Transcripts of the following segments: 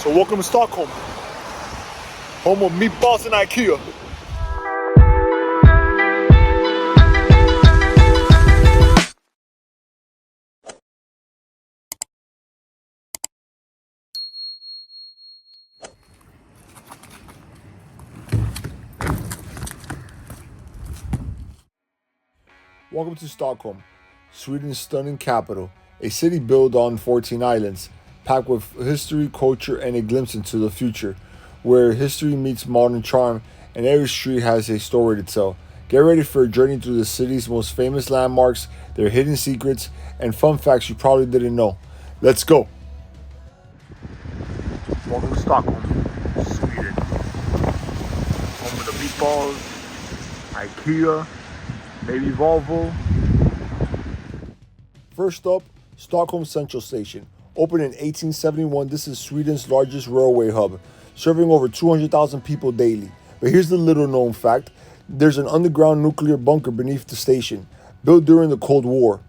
So welcome to Stockholm, home of meatballs and IKEA. Welcome to Stockholm, Sweden's stunning capital, a city built on 14 islands, packed with history, culture, and a glimpse into the future, where history meets modern charm and every street has a story to tell. Get ready for a journey through the city's most famous landmarks, their hidden secrets, and fun facts you probably didn't know. Let's go! Welcome to Stockholm, Sweden. Home of the meatballs, IKEA, maybe Volvo. First up, Stockholm Central Station. Opened in 1871, this is Sweden's largest railway hub, serving over 200,000 people daily. But here's the little known fact. There's an underground nuclear bunker beneath the station, built during the Cold War.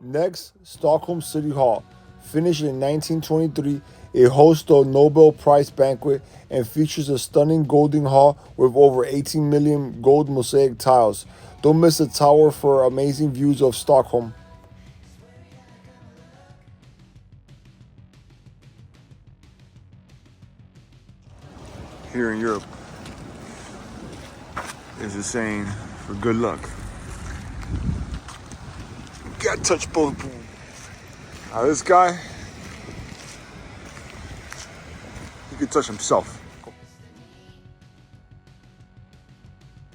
Next, Stockholm City Hall. Finished in 1923, it hosts the Nobel Prize banquet and features a stunning golden hall with over 18 million gold mosaic tiles. Don't miss the tower for amazing views of Stockholm. Here in Europe, there's a saying for good luck. You gotta touch both. Now this guy, he can touch himself.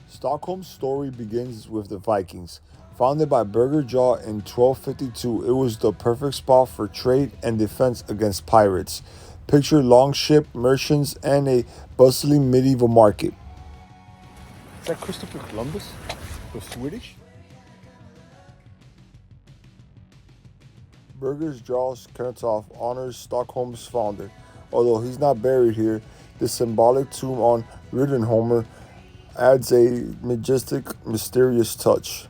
Stockholm's story begins with the Vikings. Founded by Birger Jarl in 1252, it was the perfect spot for trade and defense against pirates. Picture longship, merchants, and a bustling medieval market. Is that Christopher Columbus? The Swedish? Birger Jarl's Kenotaph honors Stockholm's founder. Although he's not buried here, the symbolic tomb on Riddarholmen adds a majestic, mysterious touch.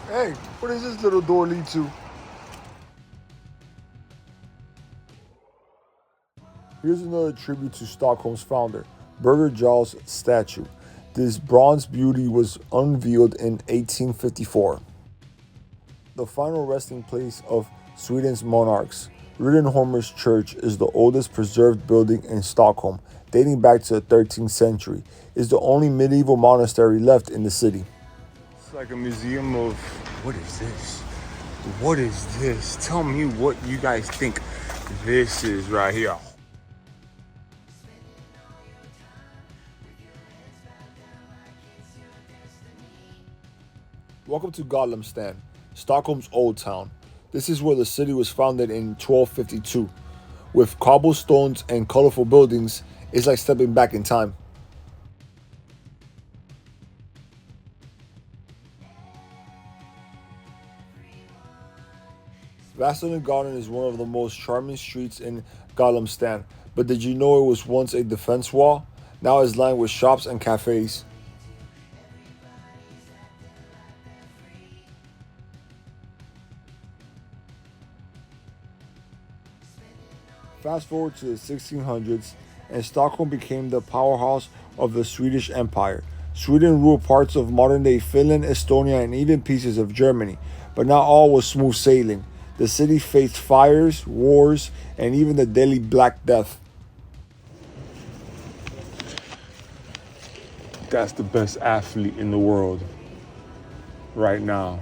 Hey, what does this little door lead to? Here's another tribute to Stockholm's founder, Birger Jarl's statue. This bronze beauty was unveiled in 1854. The final resting place of Sweden's monarchs, Riddarholmen Church, is the oldest preserved building in Stockholm, dating back to the 13th century. It's the only medieval monastery left in the city. It's like a museum of... What is this? What is this? Tell me what you guys think this is right here. Welcome to Gamla Stan, Stockholm's old town. This is where the city was founded in 1252. With cobblestones and colorful buildings, it's like stepping back in time. Drottninggatan is one of the most charming streets in Gamla Stan, but did you know it was once a defense wall? Now it's lined with shops and cafes. Fast forward to the 1600s, and Stockholm became the powerhouse of the Swedish Empire. Sweden ruled parts of modern-day Finland, Estonia, and even pieces of Germany, but not all was smooth sailing. The city faced fires, wars, and even the deadly Black Death. That's the best athlete in the world right now.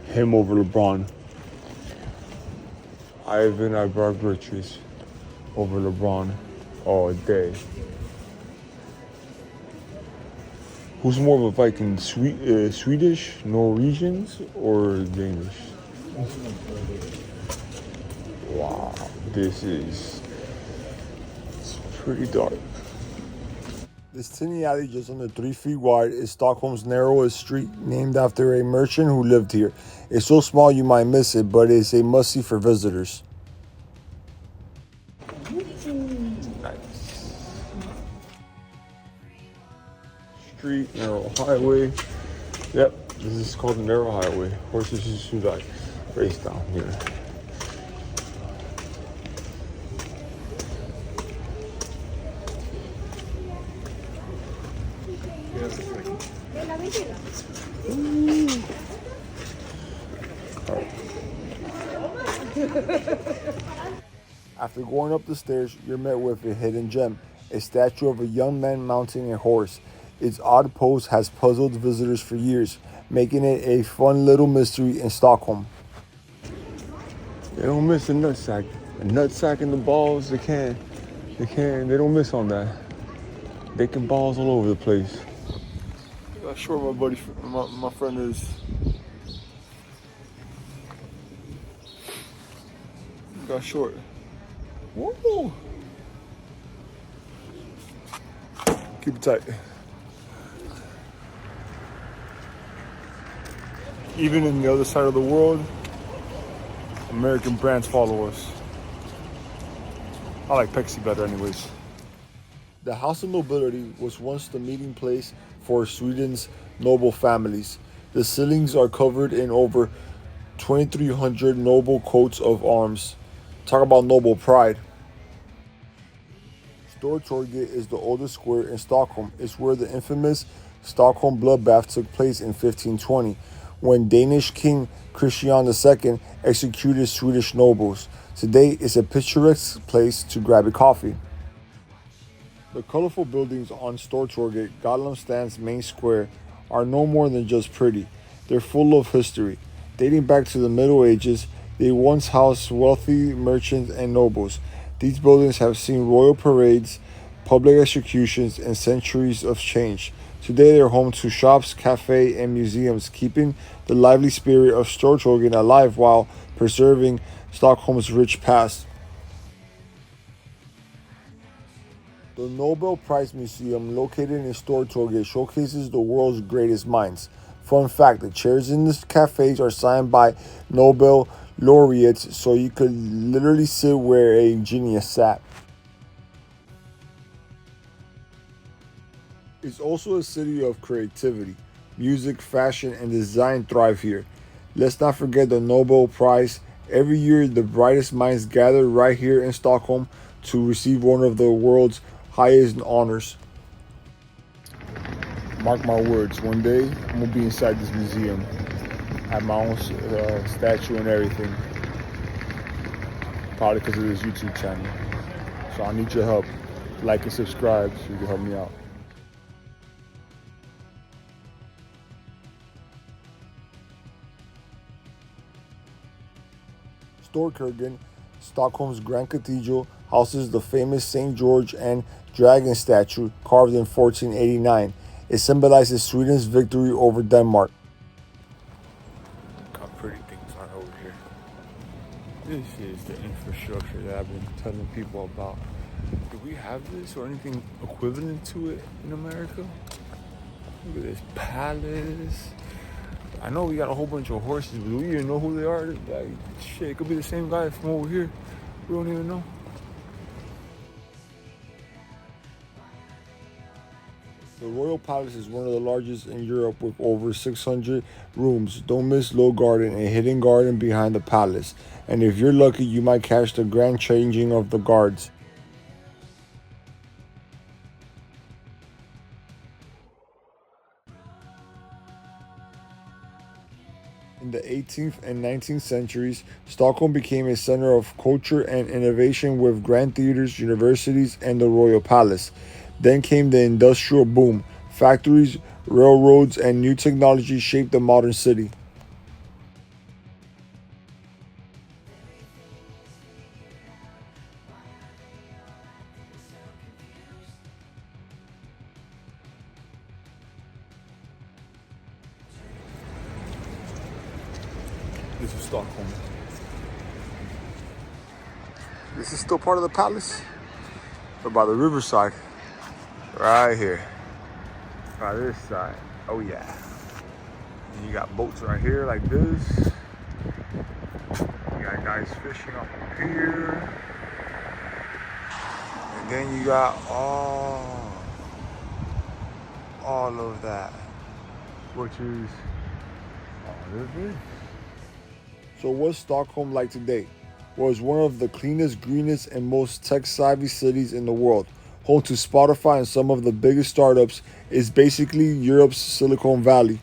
Him over LeBron. Ivan Ibrahimovic over LeBron all day. Who's more of a Viking, Swedish, Norwegians, or Danish? Wow, it's pretty dark. This tiny alley just under 3 feet wide is Stockholm's narrowest street, named after a merchant who lived here. It's so small you might miss it, but it's a must-see for visitors. Nice. Street, narrow highway. Yep, this is called the narrow highway. Horses should like race down here. After going up the stairs, you're met with a hidden gem, a statue of a young man mounting a horse. Its odd pose has puzzled visitors for years, making it a fun little mystery in Stockholm. They don't miss the nutsack. The nutsack and the balls, they don't miss on that. They can balls all over the place. How short my buddy, my friend is. Got short. Woo! Keep it tight. Even in the other side of the world, American brands follow us. I like Pepsi better anyways. The House of Nobility was once the meeting place for Sweden's noble families. The ceilings are covered in over 2,300 noble coats of arms. Talk about noble pride. Stortorget is the oldest square in Stockholm. It's where the infamous Stockholm bloodbath took place in 1520, when Danish King Christian II executed Swedish nobles. Today, it's a picturesque place to grab a coffee. The colorful buildings on Stortorget, Gamla Stan's main square, are no more than just pretty. They're full of history. Dating back to the Middle Ages, they once housed wealthy merchants and nobles. These buildings have seen royal parades, public executions, and centuries of change. Today they're home to shops, cafes, and museums, keeping the lively spirit of Stortorget alive while preserving Stockholm's rich past. The Nobel Prize Museum, located in Stortorget, showcases the world's greatest minds. Fun fact, the chairs in the cafes are signed by Nobel laureates, so you could literally sit where a genius sat. It's also a city of creativity. Music, fashion, and design thrive here. Let's not forget the Nobel Prize. Every year, the brightest minds gather right here in Stockholm to receive one of the world's highest honors. Mark my words, one day I'm gonna be inside this museum. Have my own statue and everything. Probably because of this YouTube channel. So I need your help. Like and subscribe so you can help me out. Stortorget, Stockholm's Grand Cathedral, houses the famous St. George and Dragon statue carved in 1489. It symbolizes Sweden's victory over Denmark. Look how pretty things are over here. This is the infrastructure that I've been telling people about. Do we have this or anything equivalent to it in America? Look at this palace. I know we got a whole bunch of horses, but do we even know who they are? Like, shit, it could be the same guy from over here. We don't even know. The Royal Palace is one of the largest in Europe with over 600 rooms. Don't miss Low Garden, a hidden garden behind the palace. And if you're lucky, you might catch the grand changing of the guards. In the 18th and 19th centuries, Stockholm became a center of culture and innovation with grand theaters, universities, and the Royal Palace. Then came the industrial boom. Factories, railroads, and new technology shaped the modern city. This is Stockholm. This is still part of the palace. We're by the riverside. Right here. By this side. Oh yeah. And you got boats right here like this. You got guys fishing up here. And Then you got all of that, which is all of it. So what's Stockholm like today? Well, it's one of the cleanest, greenest, and most tech-savvy cities in the world. Home to Spotify and some of the biggest startups, is basically Europe's Silicon Valley.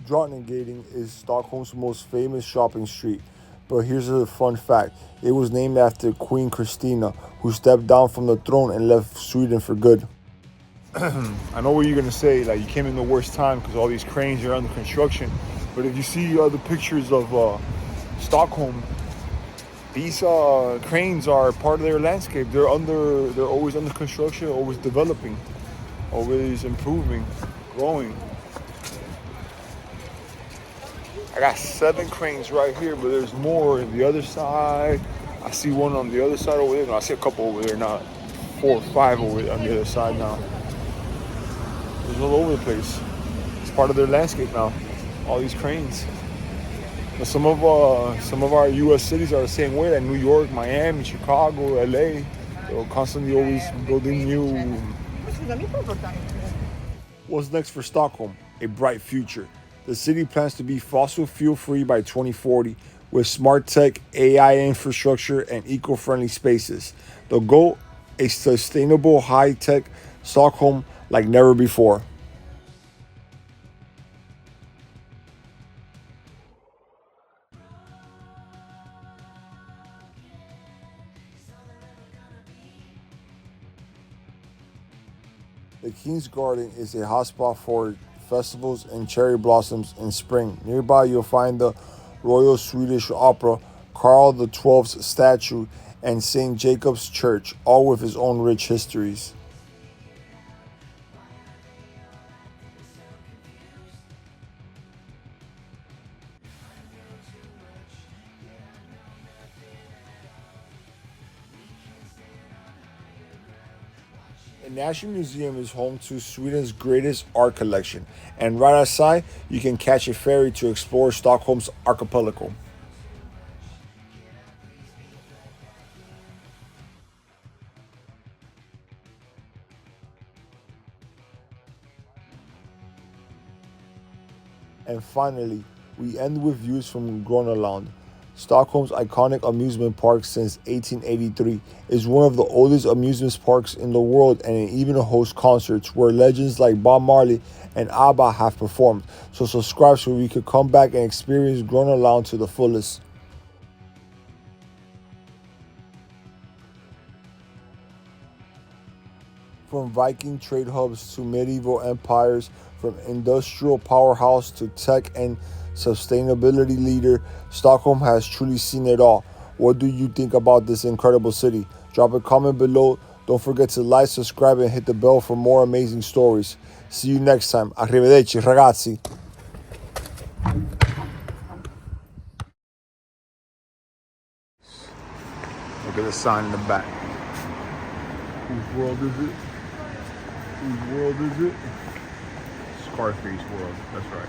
Drottninggatan is Stockholm's most famous shopping street. But here's a fun fact. It was named after Queen Christina, who stepped down from the throne and left Sweden for good. I know what you're gonna say, like you came in the worst time because all these cranes are under construction. But if you see the pictures of Stockholm, these cranes are part of their landscape. They're always under construction, always developing, always improving, growing. I got 7 cranes right here, but there's more on the other side. I see one on the other side over there. No, I see a couple over there now. 4 or 5 over there on the other side now. It's all over the place. It's part of their landscape now. All these cranes. But some of our U.S. cities are the same way. Like New York, Miami, Chicago, L.A. They're constantly always building new. What's next for Stockholm? A bright future. The city plans to be fossil fuel free by 2040 with smart tech, AI infrastructure, and eco-friendly spaces. The goal, a sustainable high-tech Stockholm like never before. The King's Garden is a hotspot for festivals and cherry blossoms in spring. Nearby, you'll find the Royal Swedish Opera, Karl XII's statue, and St. Jacob's Church, all with its own rich histories. The National Museum is home to Sweden's greatest art collection, and right outside, you can catch a ferry to explore Stockholm's archipelago. And finally, we end with views from Grönaland. Stockholm's iconic amusement park since 1883 is one of the oldest amusement parks in the world, and it even hosts concerts where legends like Bob Marley and ABBA have performed. So subscribe so we could come back and experience Grönaland to the fullest. From Viking trade hubs to medieval empires, from industrial powerhouse to tech and sustainability leader, Stockholm has truly seen it all. What do you think about this incredible city? Drop a comment below. Don't forget to like, subscribe, and hit the bell for more amazing stories. See you next time. Arrivederci, ragazzi. Look at the sign in the back. Whose world is it? Whose world is it? Scarface world. That's right.